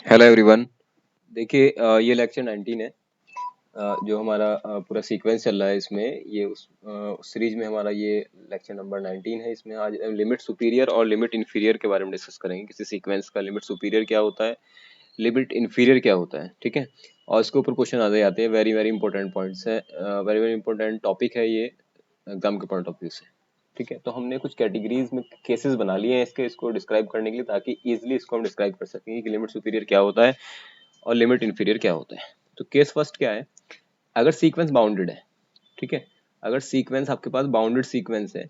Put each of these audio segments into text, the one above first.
Hello everyone. देखिए ये lecture 19 है। जो हमारा पूरा सीक्वेंस चल रहा है इसमें ये उस सीरीज में हमारा ये लेक्चर नंबर 19 है। इसमें आज लिमिट सुपीरियर और लिमिट इन्फीरियर के बारे में डिस्कस करेंगे। किसी सीक्वेंस का लिमिट सुपीरियर क्या होता है, लिमिट इन्फीरियर क्या होता है, ठीक है। और इसके ऊपर क्वेश्चन आते जाते हैं। वेरी वेरी इंपॉर्टेंट पॉइंट्स है, वेरी वेरी इंपॉर्टेंट टॉपिक है ये एग्जाम के पॉइंट ऑफ व्यू से, ठीक है। तो हमने कुछ कैटेगरीज में केसेस बना लिए हैं इसको डिस्क्राइब करने के लिए, ताकि इजिली इसको हम डिस्क्राइब कर सकें कि लिमिट सुपीरियर क्या होता है और लिमिट इन्फीरियर क्या होता है। तो केस फर्स्ट क्या है, अगर सीक्वेंस बाउंडेड है, ठीक है। अगर सीक्वेंस आपके पास बाउंडेड सीक्वेंस है,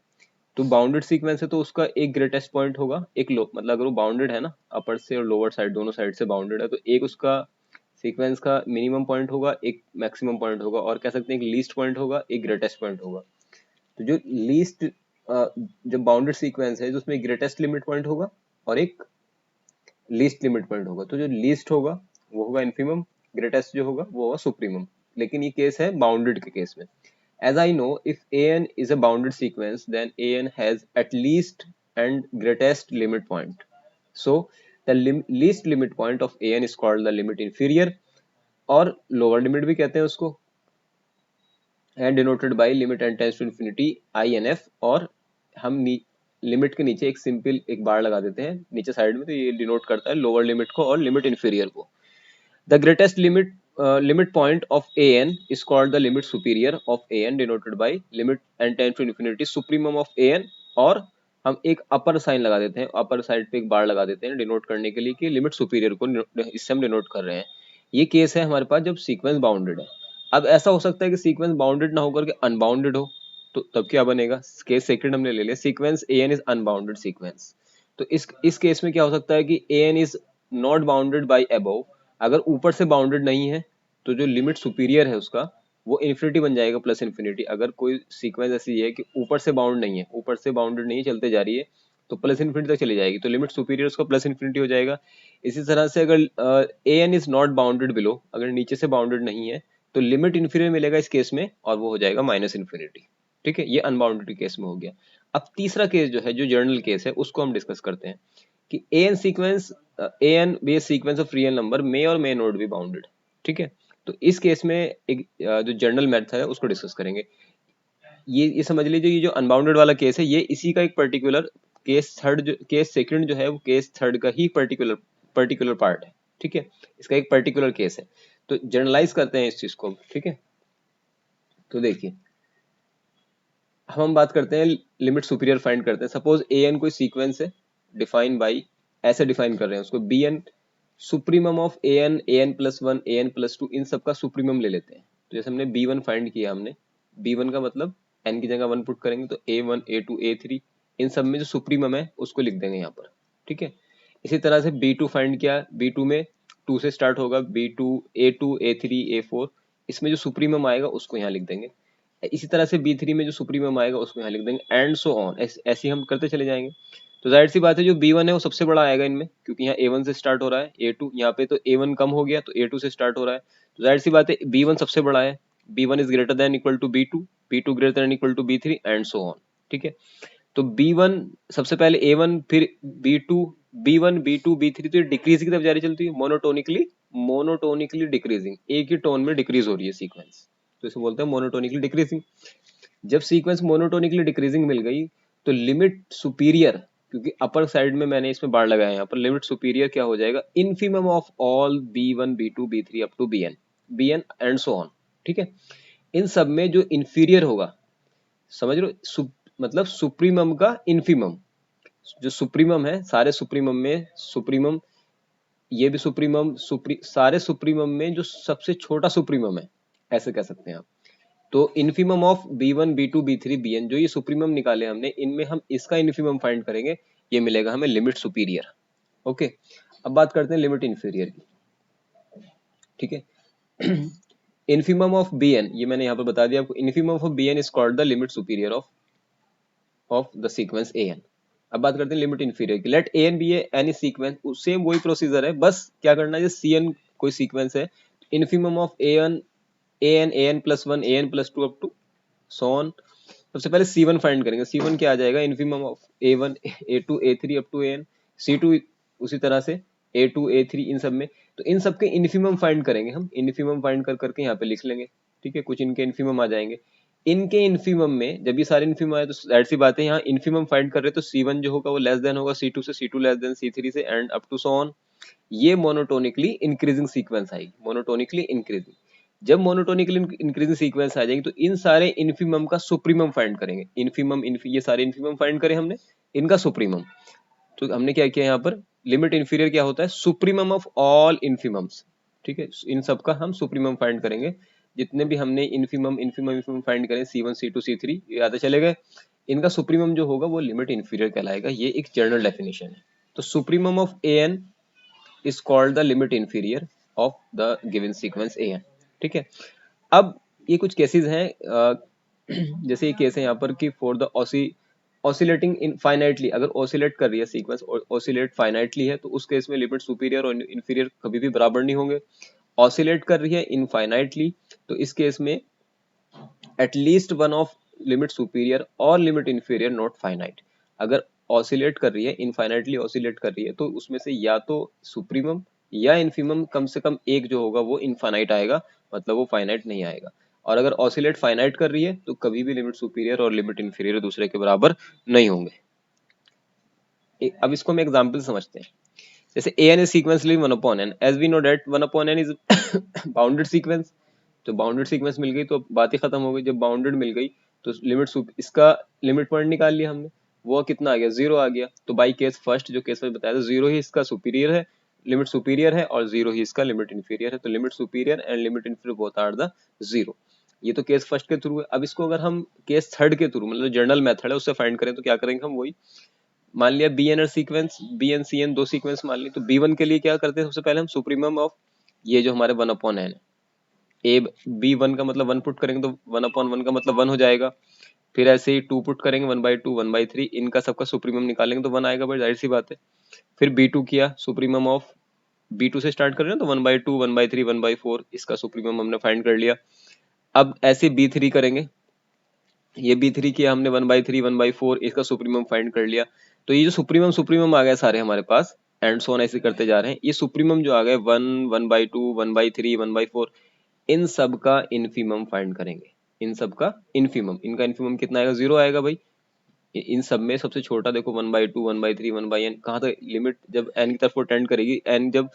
तो बाउंडेड सीक्वेंस है तो उसका एक ग्रेटेस्ट पॉइंट होगा, एक लो मतलब अगर वो बाउंडेड है ना, अपर से और लोअर साइड दोनों साइड से बाउंडेड है, तो एक उसका सीक्वेंस का मिनिमम पॉइंट होगा, एक मैक्सिमम पॉइंट होगा, और कह सकते हैं एक लीस्ट पॉइंट होगा, एक ग्रेटेस्ट पॉइंट होगा। तो जो लीस्ट जब बाउंडेड सीक्वेंस है तो उसमें ग्रेटेस्ट लिमिट पॉइंट होगा और एक लीस्ट लिमिट पॉइंट होगा। तो जो लीस्ट होगा वो होगा इन्फीमम, ग्रेटेस्ट जो होगा वो होगा सुप्रीमम। लेकिन ये केस है बाउंडेड के केस में। As I know, if an is a bounded sequence, then an has at least and greatest limit point. So the least limit point of an is called the limit inferior, और lower limit भी कहते हैं उसको, and denoted by limit n tends to infinity inf। और हम limit के नीचे एक सिंपल एक बार लगा देते हैं नीचे साइड में, तो ये डिनोट करता है लोअर लिमिट को और लिमिट इन्फीरियर को। The greatest limit point of an is called the limit superior of an, denoted by limit n tends to infinity supremum of an। और हम एक अपर साइन लगा देते हैं, अपर साइड पे एक बार लगा देते हैं डिनोट करने के लिए कि लिमिट सुपीरियर को इससे हम डिनोट कर रहे हैं। ये केस है हमारे पास जब सीक्वेंस बाउंडेड है। अब ऐसा हो सकता है कि सीक्वेंस बाउंडेड ना होकर के अनबाउंडेड हो, तो तब क्या बनेगा। केस सेकंड हमने ले लिया, sequence A N is unbounded sequence. तो इस केस में क्या हो सकता है कि A N is not bounded by above. अगर ऊपर से बाउंडेड नहीं है तो जो लिमिट सुपीरियर है उसका वो इन्फिनिटी बन जाएगा, प्लस इन्फिनिटी। अगर कोई सीक्वेंस ऐसी है कि ऊपर से बाउंड नहीं है, ऊपर से बाउंडेड नहीं चलते जा रही है, तो प्लस इन्फिनिटी तक चली जाएगी, तो लिमिट सुपीरियर उसका प्लस इन्फिनिटी हो जाएगा। इसी तरह से अगर A N is not bounded below, अगर नीचे से बाउंडेड नहीं है, तो लिमिट इन्फीरियर मिलेगा इस केस में, और वो हो जाएगा माइनस इन्फिनिटी, ठीक है। ये अनबाउंडेड केस में हो गया। अब तीसरा केस जो है, जो जर्नल केस है, उसको हम डिस्कस करते हैं कि A N sequence, A N base sequence of real number may और मे नॉट बी बाउंडेड, ठीक है। तो इस केस में एक जो जनरल मेथड है उसको डिस्कस करेंगे। ये समझ लीजिए, ये जो अनबाउंडेड वाला केस है ये इसी का एक पर्टिकुलर केस थर्ड, जो केस सेकंड जो है वो केस थर्ड का ही पर्टिकुलर पर्टिकुलर पार्ट है, ठीक है। इसका एक पर्टिकुलर केस है। तो जनरलाइज करते हैं इस चीज को, ठीक है। तो देखिए, हम बात करते हैं लिमिट सुपीरियर फाइंड करते हैं। सपोज ए एन कोई सीक्वेंस है, डिफाइन बाई, ऐसे डिफाइन कर रहे हैं उसको, B N supremum of A N plus one, A N plus two, इन सबका सुप्रीमम ले लेते हैं। तो जैसे हमने बी वन फाइंड किया, हमने बी वन का मतलब एन की जगह वन पुट करेंगे तो A one, A two, A three, इन सब में जो सुप्रीमम है उसको लिख देंगे यहाँ पर, ठीक है। इसी तरह से बी टू फाइंड किया, बी टू में टू से स्टार्ट होगा, B two, A three, A four, इसमें जो सुप्रीमम आएगा उसको यहाँ लिख देंगे। इसी तरह से बी थ्री में जो सुप्रीमम आएगा उसको यहाँ लिख देंगे, एंड सो ऑन, ऐसे हम करते चले जाएंगे। तो जाहिर सी बात है जो बी वन है वो सबसे बड़ा आएगा इनमें, क्योंकि यहाँ ए वन से स्टार्ट हो रहा है, ए टू यहाँ पे तो ए वन कम हो गया तो ए टू से स्टार्ट हो रहा है, तो जाहिर सी बात है बी वन सबसे बड़ा है। B one is greater than equal to B two greater than equal to B three, and so on, ठीक है। तो बी वन सबसे पहले ए वन, फिर B two, B one, B two, B three, तो डिक्रीज की तरफ जारी चलती है, मोनोटोनिकली मोनोटोनिकली डिक्रीजिंग, एक ही टोन में डिक्रीज हो रही है सीक्वेंस, तो इसे बोलते हैं मोनोटोनिकली डिक्रीजिंग। जब सीक्वेंस मोनोटोनिकली डिक्रीजिंग मिल गई, तो लिमिट सुपीरियर, क्योंकि अपर साइड में मैंने इसमें बार लगाया है, यहाँ पर लिमिट सुपीरियर क्या हो जाएगा, infimum of all B one, B two, B three up to B N and so on, ठीक है। इन सब में जो इंफीरियर होगा, समझ लो मतलब सुप्रीमम का इनफीमम, जो सुप्रीमम है सारे सुप्रीमम में सुप्रीमम, ये भी सुप्रीमम, सारे सुप्रीमम में जो सबसे छोटा सुप्रीमम है, ऐसे कह सकते हैं आप। तो infimum of B one, B two, B three, B N, जो ये सुप्रीमम निकाले हमने, इनमें हम इसका इनफीमम फाइंड करेंगे, ये मिलेगा हमें लिमिट सुपीरियर। ओके, अब बात करते हैं लिमिट इन्फीरियर की, ठीक है। इनफीमम ऑफ बी एन, ये मैंने यहाँ पर बता दिया आपको, infimum of B N is called the limit superior of the sequence A N. अब बात करते हैं लिमिट इन्फीरियर की। Let A N be any sequence, same वही प्रोसीजर है, बस क्या करना है, सी एन कोई सीक्वेंस है, infimum of A N plus one, A N plus two up to so on. सबसे पहले सी वन फाइंड करेंगे, सी वन क्या आ जाएगा, infimum of A one, A two, A three up to A N, C two उसी तरह से A2 A3 इन सब में, तो इन सब के इन्फिमम फाइंड करेंगे हम, इन्फिमम फाइंड कर करके यहाँ पे लिख लेंगे, ठीक है। कुछ इनके इन्फिमम आ जाएंगे, इनके इन्फिमम में जब ये सारे इन्फिमम आए तो जाहिर सी बात है यहाँ इन्फिमम फाइंड कर रहे हैं, तो C1 जो होगा वो लेस देन होगा C2 से, C2 लेस देन C3 से, and up to so on. ये मोनोटोनिकली इंक्रीजिंग सीक्वेंस आएगी, मोनोटोनिकली इंक्रीजिंग। जब मोनोटोनिकली इंक्रीजिंग सीक्वेंस आ जाएगी तो इन सारे इन्फिमम का सुप्रीमम फाइंड करेंगे, इन्फिमम ये सारे इन्फिमम फाइंड करें हमने, इनका सुप्रीमम। तो हमने क्या किया यहाँ पर, लिमिट इंफीरियर क्या होता है, सुप्रीमम ऑफ ऑल इन्फिमम्स, ठीक है। इन सब का हम सुप्रीमम फाइंड करेंगे, जितने भी हमने इन्फिमम इन्फिमम इन्फिमम फाइंड करें, C1 C2 C3 ये आते चले गए, इनका सुप्रीमम जो होगा वो लिमिट इंफीरियर कहलाएगा। ये एक जनरल डेफिनेशन है। तो supremum of an is called the limit inferior of the given sequence an, ठीक है। अब ये कुछ केसेस हैं, जैसे ये केस है यहाँ पर कि फॉर द ऑसिलेटिंग इनफाइनाइटली, अगर ऑसिलेट कर रही है सीक्वेंस, ऑसिलेट फाइनाइटली है, तो उस केस में लिमिट सुपीरियर और इंफीरियर कभी भी बराबर नहीं होंगे। ऑसिलेट कर रही है इनफाइनाइटली, तो इस केस में at least one of limit superior और लिमिट इंफीरियर नॉट फाइनाइट। अगर ऑसिलेट कर रही है इनफाइनाइटली ऑसिलेट कर रही है, तो उसमें से या तो सुप्रीमम या इन्फीमम कम से कम एक जो होगा वो इनफाइनाइट आएगा, मतलब वो फाइनाइट नहीं आएगा। और अगर ऑसिलेट फाइनाइट कर रही है तो कभी भी लिमिट सुपीरियर और लिमिट इंफीरियर दूसरे के बराबर नहीं होंगे। अब इसको हम एग्जांपल समझते हैं। जैसे an is sequentially 1/n, as we know that 1/n is bounded sequence. तो बाउंडेड सीक्वेंस मिल गई तो बात ही खत्म हो गई। जब बाउंडेड मिल गई तो लिमिट इसका लिमिट पॉइंट निकाल लिया हमने, वो कितना आ गया, 0 आ गया। तो बाई केस फर्स्ट जो केस में बताया था, 0 ही इसका सुपीरियर है, लिमिट सुपीरियर है, और 0 ही इसका लिमिट इंफीरियर है। तो limit superior and limit inferior both are the 0। ये तो केस फर्स्ट के थ्रू है। अब इसको अगर हम केस थर्ड के थ्रू, मतलब जनरल मेथड है उससे फाइंड करें, तो क्या करेंगे हम, वही मान लिया बी एन और sequence, B N C N दो सीक्वेंस मान ली, तो B1 के लिए क्या करते हैं, सबसे पहले हम सुप्रीमम ऑफ ये जो हमारे 1/n है, ए B1 का मतलब 1 पुट करेंगे तो 1/1 का मतलब 1 हो जाएगा। फिर ऐसे ही 2 पुट करेंगे, 1/2 1/3, इनका सबका सुप्रीमम निकालेंगे तो 1 आएगा भाई, जाहिर सी बात है। फिर B2 किया, सुप्रीमम ऑफ B2 से स्टार्ट कर रहे हैं तो 1/2 1/3 1/4, इसका सुप्रीमम हमने फाइंड कर लिया। अब ऐसे B3 करेंगे, ये B3 किया हमने 1/3 1/4, इसका सुप्रीमम फाइंड कर लिया। तो ये जो सुप्रीमम सुप्रीमम आ गए सारे हमारे पास, एंड सो ऑन ऐसे करते जा रहे हैं। ये सुप्रीमम जो आ गए 1 1/2 1/3 1/4, इन सब का इनफीमम फाइंड करेंगे। इन सब का इनफीमम, इनका इनफीमम कितना आएगा, 0 आएगा भाई। इन सब में सबसे छोटा देखो 1/2 1/3 1/n, कहाँ तक लिमिट जब n की तरफ वो टेंड करेगी, n जब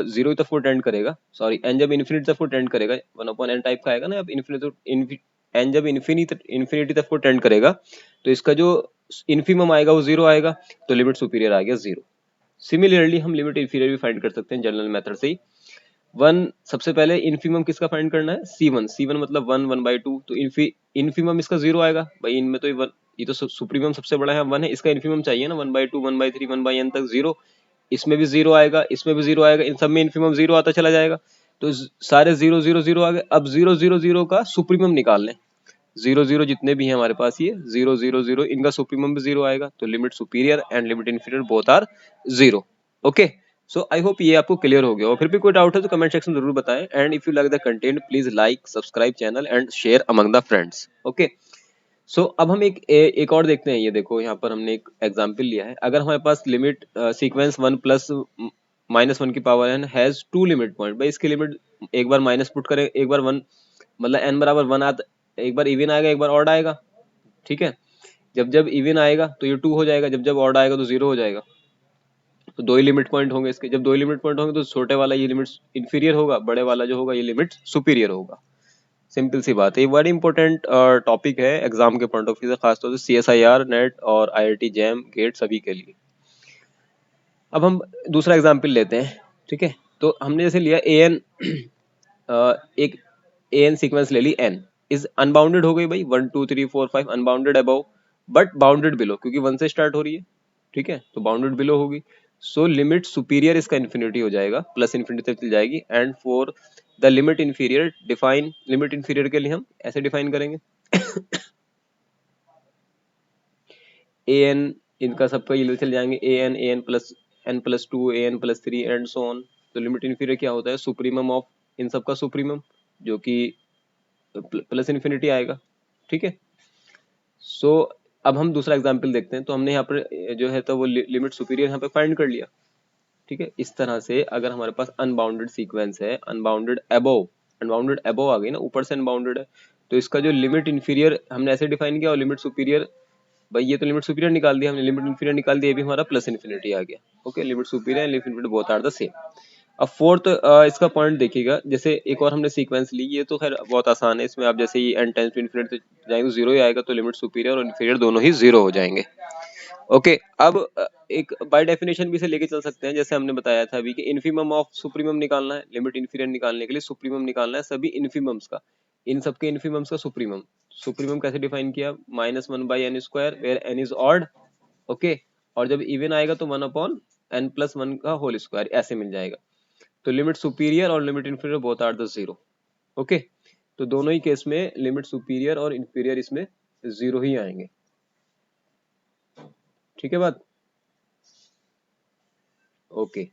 0 की तरफ वो टेंड करेगा, सॉरी n जब इन्फिनिटी तरफ वो टेंड करेगा, 1/n टाइप का आएगा ना। अब इन्फिनिटी n जब इन्फिनिटी तरफ वो टेंड करेगा तो इसका जो इनफीमम आएगा वो 0 आएगा, तो लिमिट सुपीरियर आ गया 0। सिमिलरली हम लिमिट इंफीरियर भी फाइंड कर सकते हैं जनरल मेथड से ही। 1 सबसे पहले इनफीमम किसका फाइंड करना है, C1, C1 मतलब 1 1/2, तो इनफीमम इसका 0 आएगा भाई। इनमें तो ये तो सुप्रीमम सबसे बड़ा है 1 है, इसका इनफीमम चाहिए ना, 1/2 1/3 1/n तक 0, इसमें भी 0 आएगा, इसमें भी 0 आएगा, इन सब में इनफीमम 0 आता चला जाएगा। तो सारे 0 0 0 आ गए। अब 0 0 0 का सुप्रीमम निकाल लें, 0 0 जितने भी हैं हमारे पास, ये 0 0 0 इनका सुप्रीमम भी 0 आएगा, तो limit superior and limit inferior both are 0। Okay, so I hope ये आपको क्लियर हो गया हो। फिर भी कोई डाउट है तो कमेंट सेक्शन जरूर बताएं, and if you like the content please like subscribe channel and share among the friends. Okay, so अब हम एक और देखते हैं। ये देखो यहाँ पर हमने एक एग्जांपल लिया है। अगर हमारे पास लिमिट सीक्वेंस 1 प्लस -1 की power n has 2 limit point, भाई इसकी लिमिट एक बार माइनस पुट करें, एक बार 1, मतलब n बराबर 1 आता, एक बार इवन आएगा एक बार ऑड आएगा, ठीक है। जब जब इवन आएगा तो ये 2 हो जाएगा, जब जब ऑड आएगा तो 0 हो जाएगा। तो दो ही लिमिट पॉइंट होंगे इसके, जब दो ही लिमिट पॉइंट होंगे तो छोटे वाला ये लिमिट इंफीरियर होगा, बड़े वाला जो होगा ये लिमिट सुपीरियर होगा। सिंपल सी बात है। ये बड़ी इंपॉर्टेंट टॉपिक है एग्जाम के पॉइंट ऑफ व्यू से, खासतौर से CSIR नेट और IIT जैम गेट सभी के लिए। अब हम दूसरा एग्जाम्पल लेते हैं, ठीक है। तो हमने जैसे लिया an, एक an सीक्वेंस ले ली, n इज अनबाउंडेड हो गई भाई, 1 2 3 4 5 unbounded above, but bounded below, क्योंकि 1 से स्टार्ट हो रही है, ठीक है, तो बाउंडेड बिलो होगी। सो लिमिट सुपीरियर इसका इन्फिनिटी हो जाएगा, प्लस इन्फिनिटी तक चल जाएगी। And for the limit inferior define, limit inferior के लिए हम ऐसे डिफाइन करेंगे an, इनका सबका ये चल जाएंगे an plus n plus 2 an plus 3 and so on. तो लिमिट इंफीरियर क्या होता है, सुप्रीमम ऑफ इन सबका सुप्रीमम, जो कि प्लस इन्फिनिटी आएगा, ठीक है। सो अब हम दूसरा एग्जांपल देखते हैं। तो हमने यहाँ पर जो है तो वो लिमिट सुपीरियर यहाँ पे फाइंड कर लिया, ठीक है। इस तरह से अगर हमारे पास अनबाउंडेड सीक्वेंस है, अनबाउंडेड अबोव आ गई ना, ऊपर से अनबाउंडेड है, तो इसका जो लिमिट इंफीरियर हमने ऐसे डिफाइन किया और लिमिट सुपीरियर, भाई ये तो लिमिट सुपीरियर निकाल दिया हमने, लिमिट इंफीरियर निकाल दिया, ये भी हमारा प्लस इन्फिनिटी आ गया। Okay, limit superior and limit infinity both are the same. अब फोर्थ इसका पॉइंट देखिएगा, जैसे एक और हमने सीक्वेंस ली, ये तो खैर बहुत आसान है, इसमें आप जैसे ही n टेंस टू इन्फिनिटी जाएंगे तो जीरो ही आएगा, तो लिमिट सुपीरियर और इन्फीरियर दोनों ही जीरो हो जाएंगे। ओके, अब एक बाय डेफिनेशन भी से लेके चल सकते हैं, जैसे हमने बताया था अभी कि इन्फीमम ऑफ सुप्रीमम निकालना है, लिमिट इन्फीरियर निकालने के लिए सुप्रीमम निकालना है सभी इन्फीमम्स का, इन सबके इन्फीमम्स का सुप्रीमम। सुप्रीमम कैसे डिफाइन किया, -1/n² where n is odd. Okay, और जब इवन आएगा तो 1/n+1 का होल स्क्वायर ऐसे मिल जाएगा। तो लिमिट सुपीरियर और limit inferior both are the zero. Okay, तो दोनों ही केस में लिमिट सुपीरियर और इंफीरियर इसमें जीरो ही आएंगे। ठीक है बात। ओके,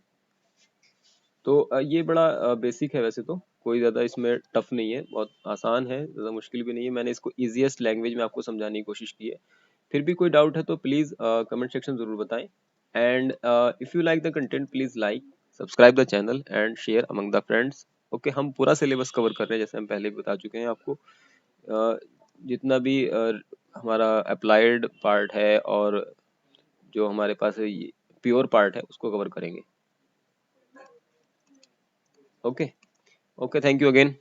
तो ये बड़ा बेसिक है, वैसे तो कोई ज़्यादा इसमें टफ नहीं है, बहुत आसान है, ज़्यादा मुश्किल भी नहीं है, मैंने इसको इजीएस्ट लैंग्वेज में आपको समझाने की कोशिश की है। फिर भी कोई डाउट है तो प्लीज़ कमेंट सेक्शन ज़रूर बताएं, and if you like the content please like subscribe the channel and share among the friends. Okay, हम पूरा सिलेबस कवर कर रहे हैं, जैसे हम पहले भी बता चुके हैं आपको, जितना भी हमारा अप्लाइड पार्ट है और जो हमारे पास प्योर पार्ट है उसको कवर करेंगे। Okay, okay, thank you again.